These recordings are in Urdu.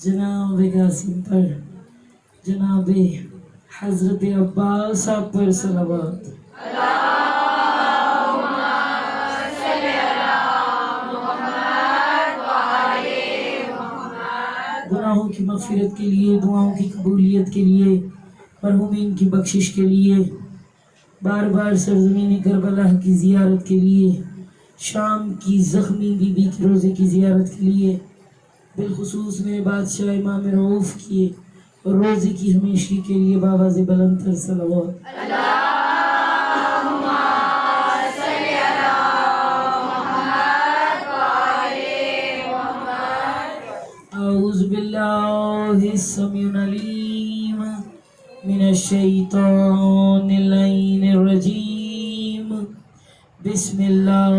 جناب قاسم پر جناب حضرت عباس آپ پر صلوات. گناہوں کی مغفرت کے لیے، دعاؤں کی قبولیت کے لیے، مرحومین کی بخشش کے لیے، بار بار سرزمین کربلا کی زیارت کے لیے، شام کی زخمی بی بی کے روزے کی زیارت کے لیے، بالخصوص میں بادشاہ امام رعوف کی روزے کی ہمیشگی کے لیے بآواز بلند تر صلوات. اعوذ باللہ السمیع العلیم من الشیطان اللعین الرجیم. بسم اللہ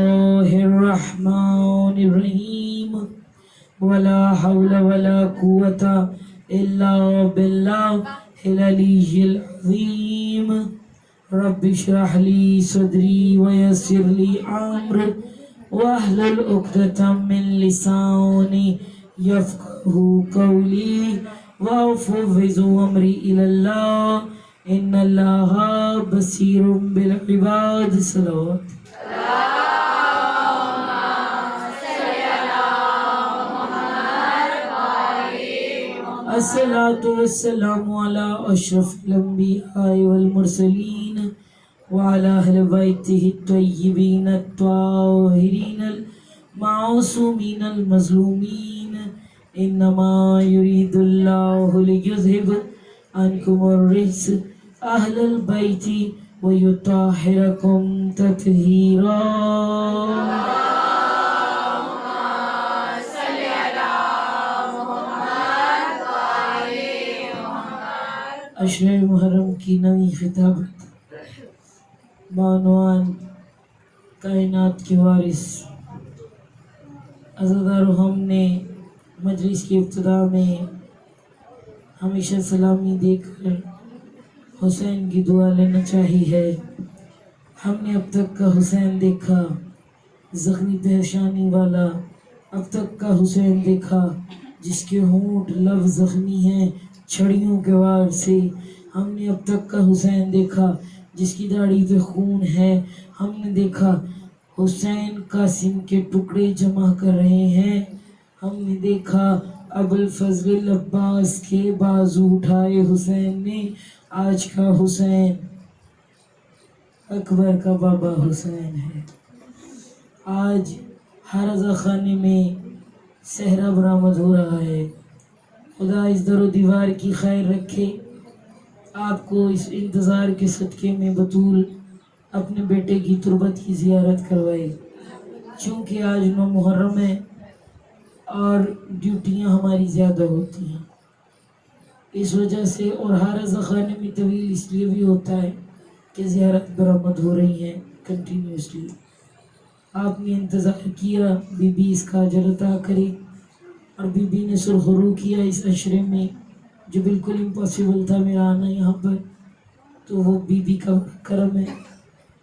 الرحمن الرحیم. ولا حول ولا قوة الا باللہ العلی العظیم. رب اشرح لی صدری ویسر لی امری واحلل عقدۃ من لسانی یفقہوا قولی وافوض امری الی اللہ ان اللہ بصیر بالعباد. صلوات. الصلاة والسلام على أشرف الأنبياء والمرسلين وعلى أهل بيته الطيبين الطاهرين المعصومين المظلومين. إنما يريد الله ليذهب عنكم الرجس أهل البيت ويطهركم تطهيرا. عشر محرم کی نئی خطابت بعنوان کائنات کے وارث. عزادارو، ہم نے مجلس کی ابتدا میں ہمیشہ سلامی دے کر حسین کی دعا لینا چاہی ہے. ہم نے اب تک کا حسین دیکھا زخمی پیشانی والا، اب تک کا حسین دیکھا جس کے ہونٹ لب زخمی ہیں چھڑیوں کے وار سے. ہم نے اب تک کا حسین دیکھا جس کی داڑھی پہ خون ہے. ہم نے دیکھا حسین قاسم کے ٹکڑے جمع کر رہے ہیں. ہم نے دیکھا ابوالفضل عباس کے بازو اٹھائے حسین نے. آج کا حسین اکبر کا بابا حسین ہے. آج ہر رضا خانے میں صحرا برآمد ہو رہا ہے. خدا اس در و دیوار کی خیر رکھے. آپ کو اس انتظار کے صدقے میں بطول اپنے بیٹے کی تربت کی زیارت کروائے. چونکہ آج 9 محرم ہے اور ڈیوٹیاں ہماری زیادہ ہوتی ہیں، اس وجہ سے، اور ہر رضا خانے میں طویل اس لیے بھی ہوتا ہے کہ زیارت برآمد ہو رہی ہیں کنٹینیوسلی. آپ نے انتظار کیا، بی بی اس کا اجر عطا کرے. اور بی بی نے سرخرو کیا اس عشرے میں جو بالکل امپاسبل تھا میرا آنا یہاں پر، تو وہ بی بی کا کرم ہے.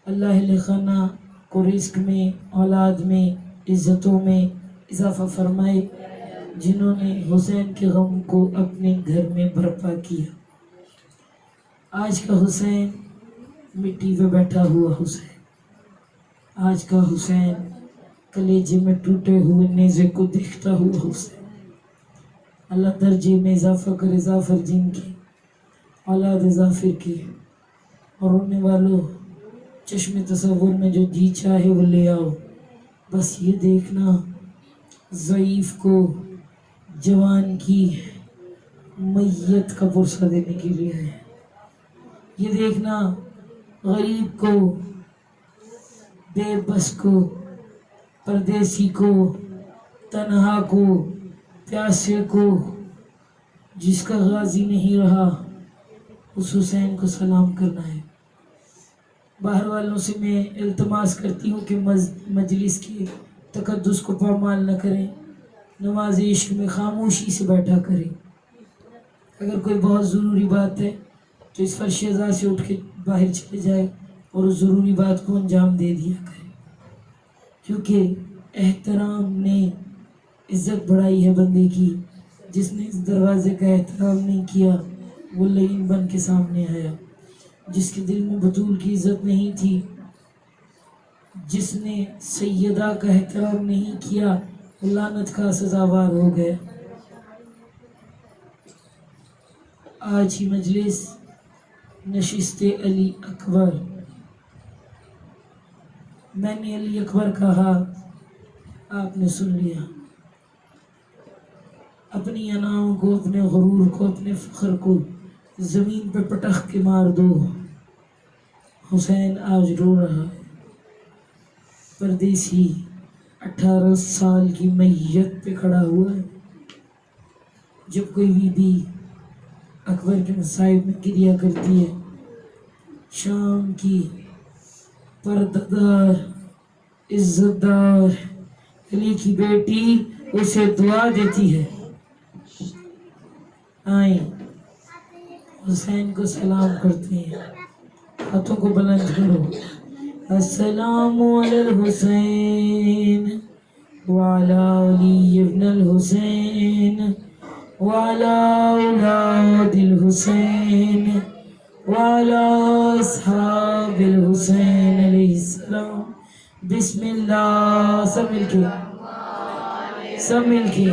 اللہ اہل خانہ کو رزق میں، اولاد میں، عزتوں میں اضافہ فرمائے، جنہوں نے حسین کے غم کو اپنے گھر میں برپا کیا. آج کا حسین مٹی پہ بیٹھا ہوا حسین، آج کا حسین کلیجے میں ٹوٹے ہوئے نیزے کو دیکھتا ہوا حسین. اللہ درجے میں اضافہ کرے ظافر جن کی اولاد ظافر کی. اور رونے والوں، چشم تصور میں جو جی چاہے وہ لے آؤ. بس یہ دیکھنا ضعیف کو جوان کی میت کا پرسہ دینے کے لیے ہے. یہ دیکھنا غریب کو، بے بس کو، پردیسی کو، تنہا کو، پیاسے کو، جس کا غازی نہیں رہا، اس حسین کو سلام کرنا ہے. باہر والوں سے میں التماس کرتی ہوں کہ مجلس کے تقدس کو پامال نہ کریں، نماز عشق میں خاموشی سے بیٹھا کریں. اگر کوئی بہت ضروری بات ہے تو اس فرش ازا سے اٹھ کے باہر چلے جائے اور اس ضروری بات کو انجام دے دیا کرے، کیونکہ احترام نے عزت بڑھائی ہے بندے کی. جس نے اس دروازے کا احترام نہیں کیا وہ لعین بن کے سامنے آیا، جس کے دل میں بطول کی عزت نہیں تھی، جس نے سیدہ کا احترام نہیں کیا وہ لعنت کا سزاوار ہو گیا۔ آج ہی مجلس نشست علی اکبر، میں نے علی اکبر کہا، آپ نے سن لیا۔ اپنی اناؤں کو، اپنے غرور کو، اپنے فخر کو زمین پہ پٹخ کے مار دو۔ حسین آج رو رہا ہے، پردیسی 18 سال کی میت پہ کھڑا ہوا ہے۔ جب کوئی بی بی اکبر کے مصائب میں گریا کرتی ہے، شام کی پردہ عزت دار علی کی بیٹی اسے دعا دیتی ہے، آئیں حسین کو سلام کرتے ہیں، ہاتھوں کو بلند کرو۔ السلام علی الحسین وعلی علی ابن الحسین وعلی اولاد الحسین وعلی اصحاب الحسین علیہ السلام۔ بسم اللہ، سب مل کے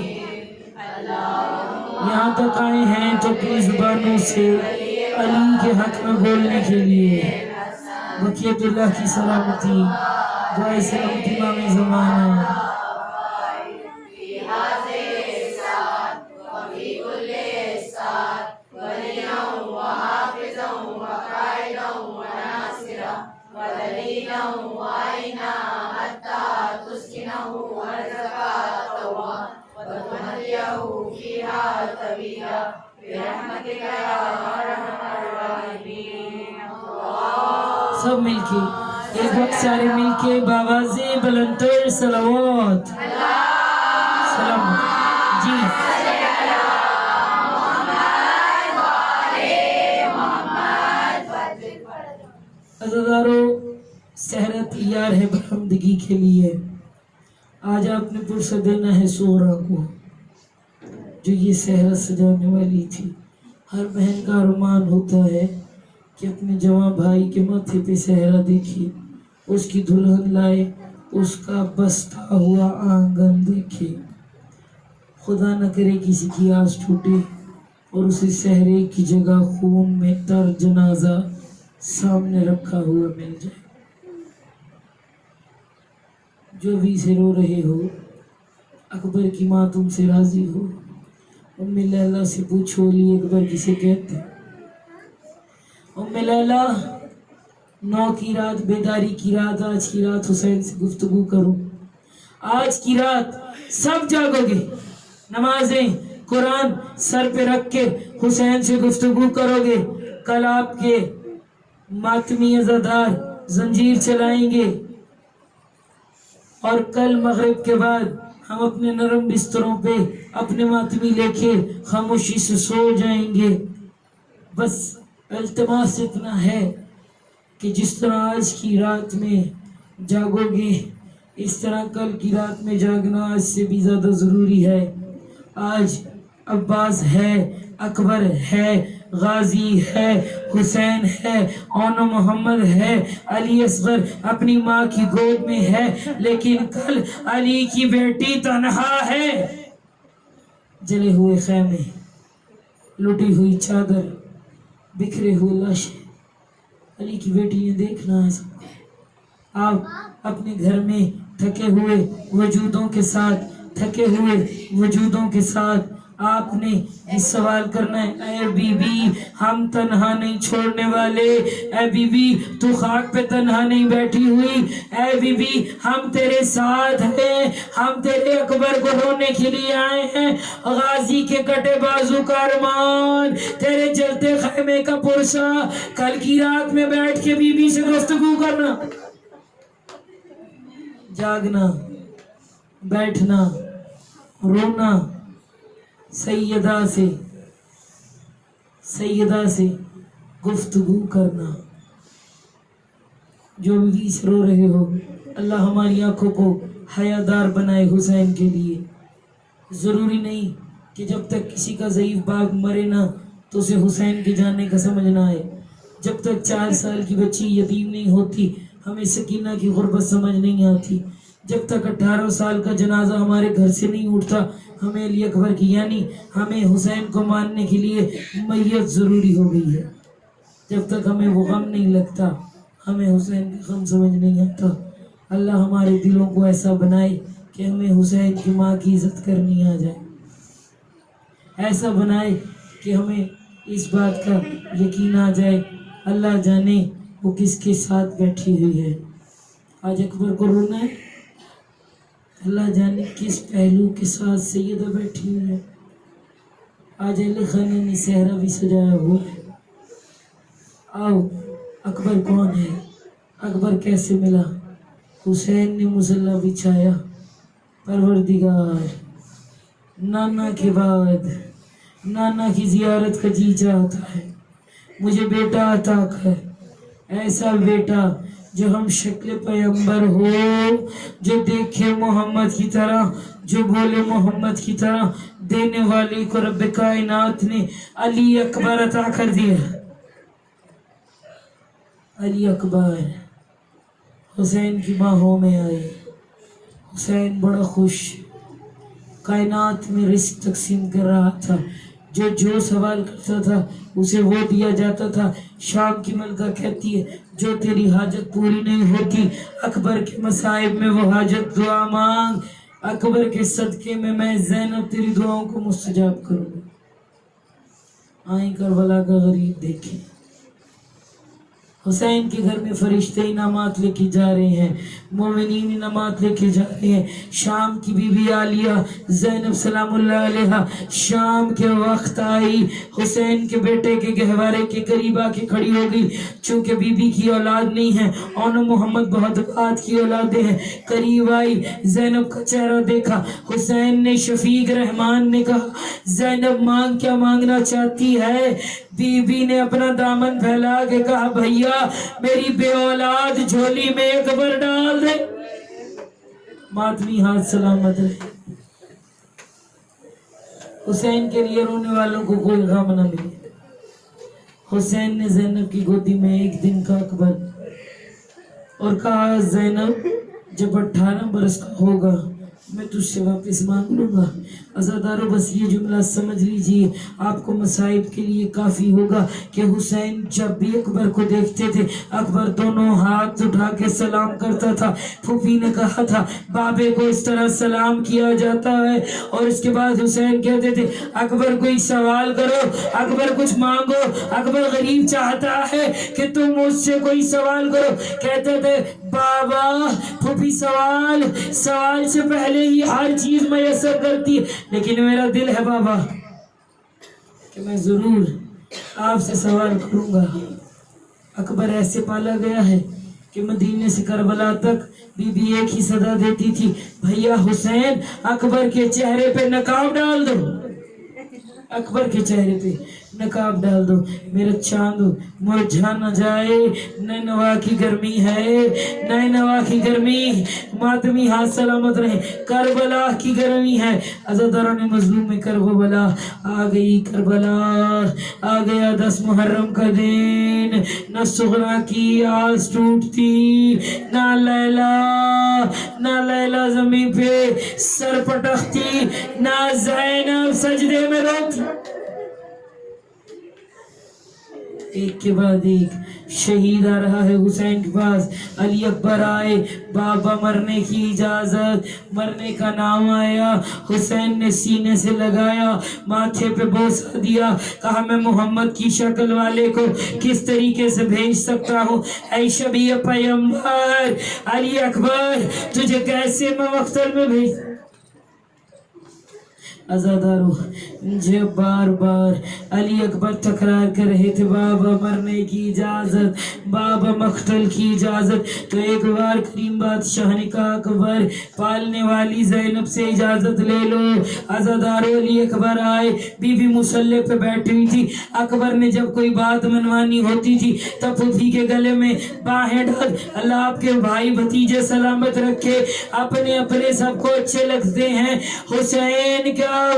یہاں تک آئے ہیں تو اپنی زبانوں سے علی کے حق میں بولنے کے لیے بقیت اللہ کی سلامتی، دعائے سلامتی امام زمانہ۔ سب مل کے ایک وقت سارے مل کے باواز بلندر صلوات سلام جی۔ عزیزارو، سحرہ تیار ہے برہمدگی کے لیے۔ آج آپ نے پرسہ دینا ہے سغرا کو جو یہ سحرہ سجانے والی تھی۔ ہر بہن کا ارمان ہوتا ہے کہ اپنے جوان بھائی کے ماتھے پہ سحرہ دیکھے، اس کی دلہن لائے، اس کا بستا ہوا آنگن دیکھے۔ خدا نہ کرے کسی کی آس ٹوٹے اور اسے سحرے کی جگہ خون میں تر جنازہ سامنے رکھا ہوا مل جائے۔ جو بھی سے رو رہے ہو، اکبر کی ماں تم سے راضی ہو؟ ام لیلہ سے پوچھو علی اکبر کسے کہتے ہیں؟ ام لیلہ، 9 کی رات، بیداری کی رات، آج کی رات حسین سے گفتگو کرو۔ آج کی رات سب جاگو گے، نمازیں قرآن سر پہ رکھ کے حسین سے گفتگو کرو گے۔ کل آپ کے ماتمی عزادار زنجیر چلائیں گے اور کل مغرب کے بعد ہم اپنے نرم بستروں پہ اپنے ماتمی لے کے خاموشی سے سو جائیں گے۔ بس التماس اتنا ہے کہ جس طرح آج کی رات میں جاگو گے، اس طرح کل کی رات میں جاگنا آج سے بھی زیادہ ضروری ہے۔ آج عباس ہے، اکبر ہے، غازی ہے، حسین ہے، اون محمد ہے، علی اصغر اپنی ماں کی گود میں ہے، لیکن کل علی کی بیٹی تنہا ہے۔ جلے ہوئے خیمے، لٹی ہوئی چادر، بکھرے ہوئے لاشیں، علی کی بیٹی نے دیکھنا ہے سب کو۔ آپ اپنے گھر میں تھکے ہوئے وجودوں کے ساتھ، تھکے ہوئے وجودوں کے ساتھ آپ نے یہ سوال کرنا ہے، اے بی بی ہم تنہا نہیں چھوڑنے والے، اے بی بی تو خاک پہ تنہا نہیں بیٹھی ہوئی، اے بی بی ہم تیرے ساتھ ہیں، ہم تیرے اکبر کو رونے کے لیے آئے ہیں۔ غازی کے کٹے بازو کا ارمان، تیرے جلتے خیمے کا پرسہ، کل کی رات میں بیٹھ کے بی بی سے گفتگو کرنا، جاگنا، بیٹھنا، رونا، سیدہ سے گفتگو کرنا۔ جو بھی رو رہے ہو، اللہ ہماری آنکھوں کو حیادار بنائے حسین کے لیے۔ ضروری نہیں کہ جب تک کسی کا ضعیف باغ مرے نہ تو اسے حسین کے جانے کا سمجھ نہ آئے، جب تک 4 سال کی بچی یتیم نہیں ہوتی ہمیں سکینہ کی غربت سمجھ نہیں آتی، جب تک 18 سال کا جنازہ ہمارے گھر سے نہیں اٹھتا ہمیں علی اکبر کی یعنی ہمیں حسین کو ماننے کے لیے میت ضروری ہو گئی ہے، جب تک ہمیں وہ غم نہیں لگتا ہمیں حسین کا غم سمجھ نہیں آتا۔ اللہ ہمارے دلوں کو ایسا بنائے کہ ہمیں حسین کی ماں کی عزت کرنی آ جائے، ایسا بنائے کہ ہمیں اس بات کا یقین آ جائے اللہ جانے وہ کس کے ساتھ بیٹھی ہوئی ہے۔ آج اکبر کو رونا ہے، اللہ جانے کس پہلو کے ساتھ سیدہ بیٹھی ہوئی ہے۔ آج علی خانی نے صحرا بھی سجایا ہوا ہے۔ آؤ اکبر کون ہے، اکبر کیسے ملا؟ حسین نے مصلی بچھایا، پروردگار نانا کے بعد نانا کی زیارت کا جی چاہتا ہے، مجھے بیٹا عطا کر، ایسا بیٹا جو ہم شکل پیغمبر ہو، جو دیکھے محمد کی طرح، جو بولے محمد کی طرح۔ دینے والے کو رب کائنات نے علی اکبر عطا کر دیا۔ علی اکبر حسین کی باہوں میں آئے، حسین بڑا خوش، کائنات میں رزق تقسیم کر رہا تھا، جو سوال کرتا تھا اسے وہ دیا جاتا تھا۔ شام کی ملکہ کہتی ہے جو تیری حاجت پوری نہیں ہوتی اکبر کے مصائب میں وہ حاجت دعا مانگ، اکبر کے صدقے میں زینب تیری دعاؤں کو مستجاب کروں گی۔ آئیں کربلا کا غریب دیکھیں، حسین کے گھر میں فرشتے انعامات لے کے جا رہے ہیں، مومنین انعامات لے کے جا رہے ہیں۔ شام کی بی بی عالیہ زینب سلام اللہ علیہا شام کے وقت آئی، حسین کے بیٹے کے گہوارے کے قریب آ کے کھڑی ہو گئی، چونکہ بی بی کی اولاد نہیں ہے، اور محمد بہت بات کی اولادیں ہیں۔ قریب آئی، زینب کا چہرہ دیکھا، حسین نے شفیق رحمان نے کہا زینب مانگ کیا مانگنا چاہتی ہے؟ بی بی نے اپنا دامن پھیلا کے کہا بھیا میری بے اولاد جھولی میں اکبر ڈال دے۔ ماتمی ہاتھ سلامت رہے۔ حسین کے لیے رونے والوں کو کوئی غم نہ ملے۔ حسین نے زینب کی گودی میں ایک دن کا اکبر اور کہا زینب جب 18 برس کا ہوگا میں تجھ سے واپس مانگ لوں گا۔ عزادارو بس یہ جملہ سمجھ لیجئے، آپ کو مصائب کے لیے کافی ہوگا کہ حسین جب بھی اکبر کو دیکھتے تھے اکبر دونوں ہاتھ اٹھا کے سلام کرتا تھا۔ پھوپھی نے کہا تھا بابے کو اس طرح سلام کیا جاتا ہے، اور اس کے بعد حسین کہتے تھے اکبر کوئی سوال کرو، اکبر کچھ مانگو، اکبر غریب چاہتا ہے کہ تم مجھ سے کوئی سوال کرو۔ کہتے تھے بابا پھوپھی سوال سے پہلے ہی ہر چیز میسر کرتی ہے، لیکن میرا دل ہے بابا کہ میں ضرور آپ سے سوال کروں گا۔ اکبر ایسے پالا گیا ہے کہ مدینے سے کربلا تک بی بی ایک ہی صدا دیتی تھی بھیا حسین اکبر کے چہرے پہ نقاب ڈال دو، اکبر کے چہرے پہ نقاب ڈال دو، میرا چاند مرجھا نہ جائے، نینوا کی گرمی ہے، نینوا کی گرمی، ماتمی ہاتھ سلامت رہے، کربلا کی گرمی ہے۔ عزاداران مظلوم میں کربلا آ گئی، کربلا آ گیا 10 محرم کا دن، نہ سغرا کی آس ٹوٹتی، نہ لیلا زمین پہ سر پٹکتی، نہ زینب سجدے میں روتی۔ ایک کے بعد ایک شہید آ رہا ہے حسین کے پاس۔ علی اکبر آئے، بابا مرنے کی اجازت، مرنے کا نام آیا، حسین نے سینے سے لگایا، ماتھے پہ بوسہ دیا، کہا میں محمد کی شکل والے کو کس طریقے سے بھیج سکتا ہوں، اے شبیہ پیغمبر علی اکبر تجھے کیسے میں مقتل میں بھیج۔ عزادارو جب بار بار علی اکبر تکرار کر رہے تھے بابا مرنے کی اجازت، بابا مقتل کی اجازت، تو ایک بار کریم بادشاہ نے کہا اکبر پالنے والی زینب سے اجازت لے لو۔ عزادارو علی اکبر آئے، بی بی مصلی پہ بیٹھی ہوئی تھی، اکبر نے جب کوئی بات منوانی ہوتی تھی تب پھوپھی کے گلے میں باہیں ڈال، اللہ آپ کے بھائی بھتیجے سلامت رکھے، اپنے اپنے سب کو اچھے لگتے ہیں، حسین کا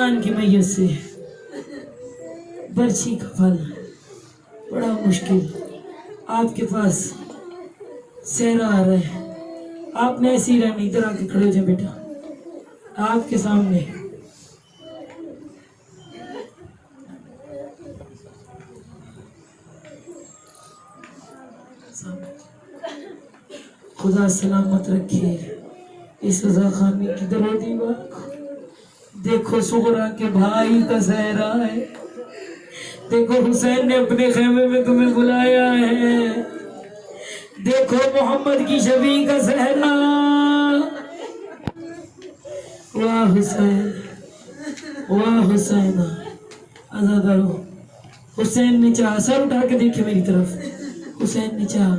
سلیمان کی میت سے برچھی کا پھل بڑا مشکل، آپ کے پاس صحرا آ رہا ہے، آپ نے ایسی رہنی، ادھر آ کے کھڑے ہو جائیں بیٹا، آپ کے سامنے خدا سلامت رکھے اس رضا خانی کی در و دیوار کو۔ دیکھو سغرا کے بھائی کا صحرا ہے، دیکھو حسین نے اپنے خیمے میں تمہیں بلایا ہے، دیکھو محمد کی شفیع کا صحرا۔ واہ حسین، واہ حسین، آزادارو۔ حسین نے چاہا، سر اٹھا کے دیکھے میری طرف، حسین نے چاہا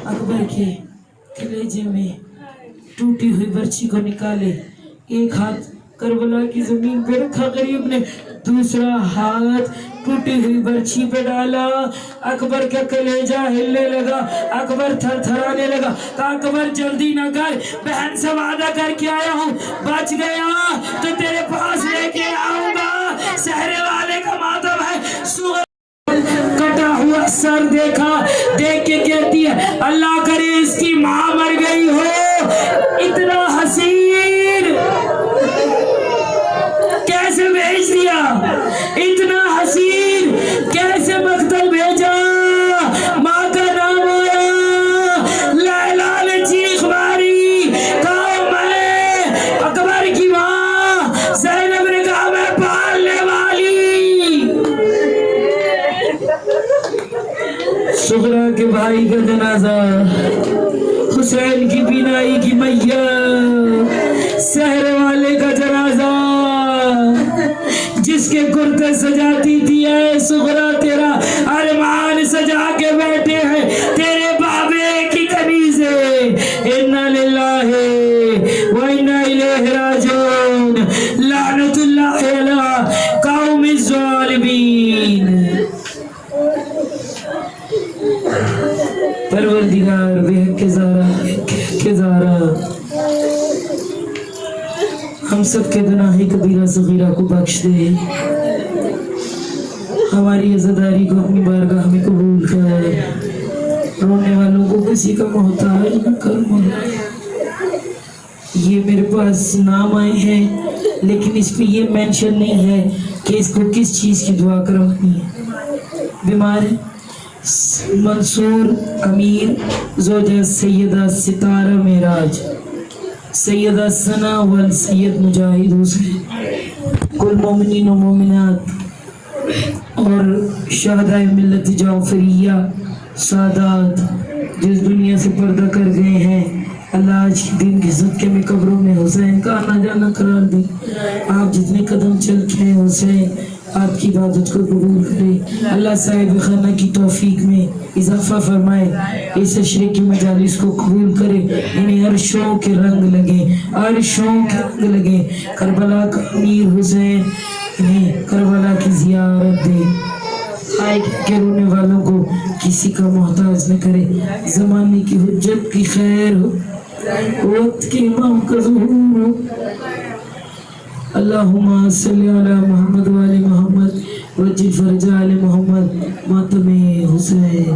اکبر کے کلیجے میں ٹوٹی ہوئی برچھی کو نکالے، ایک ہاتھ کربلا کی زمین پہ رکھا غریب نے، دوسرا ہاتھ ٹوٹی ہوئی برچھی پہ ڈالا، اکبر کا کلیجہ ہلنے لگا، اکبر تھر تھرانے لگا، کہا اکبر جلدی نہ کر، بہن سے وعدہ کر کے آیا ہوں، بچ گیا تو تیرے پاس لے کے آؤں گا، صحرے والے کا ماتم ہے۔ کٹا ہوا سر دیکھا، دیکھ کے کہتی ہے اللہ کرے اس کی ماں مر گئی ہو، اتنا حسین کیسے بھیج دیا، اتنا حسین کیسے مقتل بھیجا، ماں کا نام آیا، لیلا نے چیخ ماری، کہا میں اکبر کی ماں، زینب نے کہا میں پالنے والی۔ سغرا کے بھائی کا جنازہ، حسین کی بینائی کی میت، صحرے والے کا جنازہ، جس کے کرتے سجاتی تھی اے سغرا تیرا ارمان سجا کے بیٹھے ہیں تیرے بابے کی کنیزیں، انا للہ و انا الیہ راجعون، لعنت اللہ علی قوم الظالمین۔ پروردگار بے حق کے زارا ہم سب کے گناہ کبیرہ صغیرہ کو بخش دے، ہماری عزاداری کو اپنی بارگاہ میں قبول کر، رونے والوں کو کسی کا محتاج نہ کر مولا۔ یہ میرے پاس نام آئے ہیں لیکن اس پہ یہ مینشن نہیں ہے کہ اس کو کس چیز کی دعا کروانی ہے۔ بیمار ہے منصور امیر، زوجہ سیدہ ستارہ معراج، سیدہ ثنا والسید مجاہد حسین، کل مومنین و مومنات اور شہداء ملت جعفریہ سادات جس دنیا سے پردہ کر گئے ہیں، اللہ آج کے دن کے صدقے میں قبروں میں حسین کا آنا جانا قرار دے۔ آپ جتنے قدم چل کے ہیں حسین آپ کی عبادت کو قبول کرے، اللہ صاحب خانہ کی توفیق میں اضافہ فرمائے، اس عشرے کی مجالس کو قبول کرے، انہیں عرشوں کے رنگ لگے، عرشوں کے رنگ لگے، کربلا کا امیر حسین انہیں کربلا کی زیارت دے، آئے کہ رونے والوں کو کسی کا محتاج نہ کرے، زمانے کی حجت کی خیر ہو، وقت کی امام کا ظہور ہو۔ اللہم صلی علی محمد و آل محمد وجل فرج آل محمد، ماتم حسین۔